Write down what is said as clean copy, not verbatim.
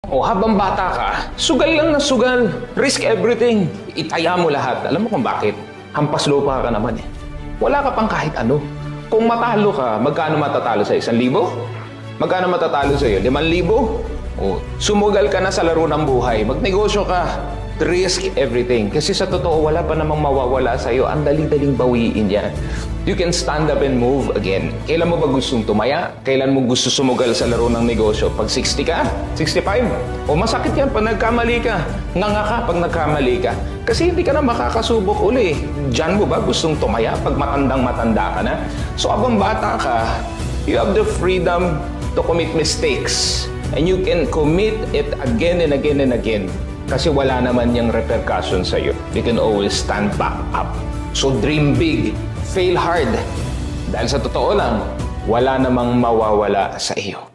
O habang bata ka, sugal lang na sugal. Risk everything. Itaya mo lahat. Alam mo kung bakit? Hampas lupa ka naman eh. Wala ka pang kahit ano. Kung matalo ka, magkano matatalo sa 1,000? Magkano matatalo sa iyo? 5,000? O, sumugal ka na sa laro ng buhay. Magnegosyo ka. Risk everything. Kasi sa totoo, wala pa namang mawawala sa iyo. Ang dali-daling bawiin yan. You can stand up and move again. Kailan mo ba gustong tumaya? Kailan mo gusto sumugal sa laro ng negosyo? Pag 60 ka? 65? O masakit yan pag nagkamali ka. Nganga ka pag nagkamali ka. Kasi hindi ka na makakasubok uli. Diyan mo ba gustong tumaya pag matandang-matanda ka na? So abang bata ka, you have the freedom to commit mistakes. And you can commit it again and again and again. Kasi wala naman yung repercussion sa'yo. You can always stand back up. So dream big. Fail hard. Dahil sa totoo lang, wala namang mawawala sa iyo.